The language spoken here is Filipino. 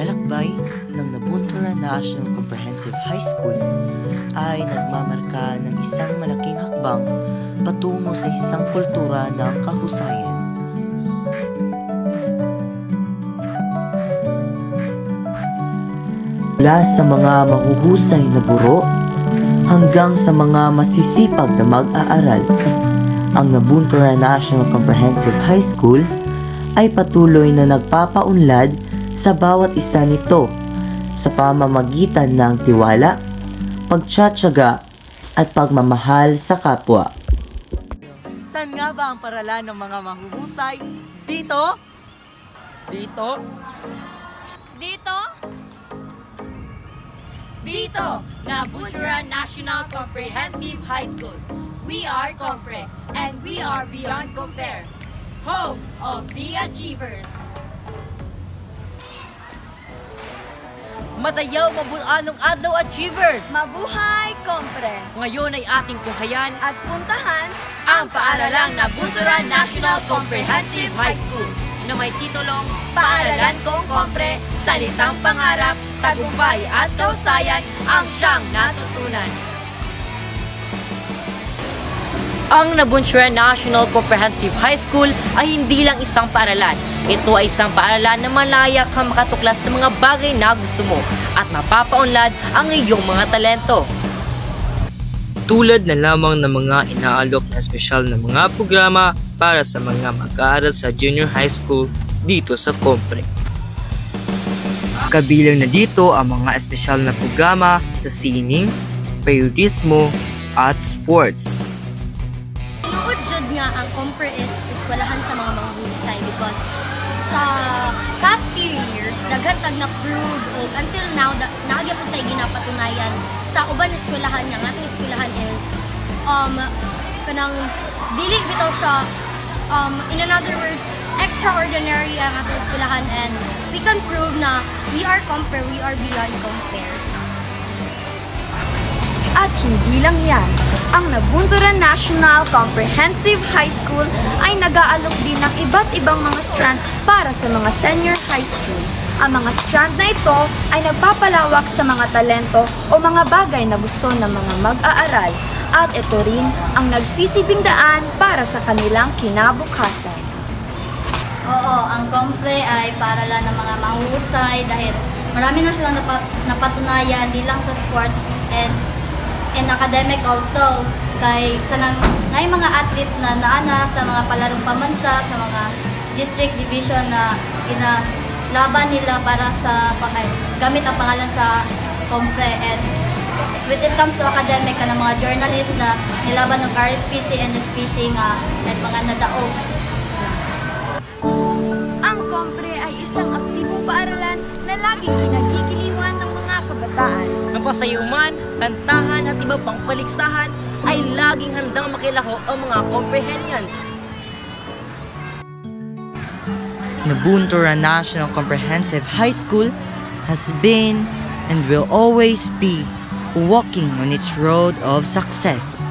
paglalakbay ng Nabuntura National Comprehensive High School ay nagmamarka ng isang malaking hakbang patungo sa isang kultura ng kahusayan. Mula sa mga mahuhusay na guro hanggang sa mga masisipag na mag-aaral, ang Nabuntura National Comprehensive High School ay patuloy na nagpapaunlad sa bawat isa nito sa pamamagitan ng tiwala, pagtsatsaga at pagmamahal sa kapwa. Saan nga ba ang paralan ng mga mahuhusay? Dito? Dito? Dito? Dito, Nabuntura National Comprehensive High School. We are Compre, and we are beyond compare. Home of the Achievers. Matayaw mabulanong adlaw, Achievers! Mabuhay, Compre! Ngayon ay ating tunghayan At puntahan ang paaralang Nabuntura National Comprehensive High School na may titulong Paaralan Kong Compre, Salitang Pangarap, Tagumpay at Kausayan ang siyang natutunan. Ang Nabuntura National Comprehensive High School ay hindi lang isang paaralan. Ito ay isang paaralan na malaya kang makatuklas ng mga bagay na gusto mo at mapapaunlad ang iyong mga talento. Tulad na lamang ng mga inaalok na espesyal na mga programa para sa mga mag-aaral sa junior high school dito sa Compre. Kabilang na dito ang mga espesyal na programa sa sining, periodismo at sports. Tinuod jud nga ang Compre is eskwelahan sa mga mahuhusay because sa past few years daghan tag na-prove o until now nagyapon tay ginapatunayan sa uban eskwelahan nga atong eskwelahan is kanang dili bitaw siya in another words extraordinary ang atong eskwelahan, and we can prove na we are Compre, we are beyond compares. At hindi lang yan, ang Nabuntura National Comprehensive High School ay nag-aalok din ng iba't ibang mga strand para sa mga senior high school. Ang mga strand na ito ay nagpapalawak sa mga talento o mga bagay na gusto ng mga mag-aaral. At ito rin ang nagsisibing daan para sa kanilang kinabukasan. Oo, ang Compre ay paaralan ng mga mahuhusay dahil marami na silang napatunayan di lang sa sports and academic also. Kay kanang ngay mga athletes na naana sa mga palarong pamansa, sa mga district division na laban nila para sa gamit ang pangalan sa Compre. And when it comes to academic, kanang mga journalists na nilaban ng RSPC, NSPC nga at mga nadaog. Ang Compre ay isang aktibong paaralan na laging kinagigiliwan ng mga kabataan. Ang pasayuman, kantahan at iba pang paligsahan ay laging handang makilaho ang mga Comprehenians. Nabuntura National Comprehensive High School has been and will always be walking on its road of success.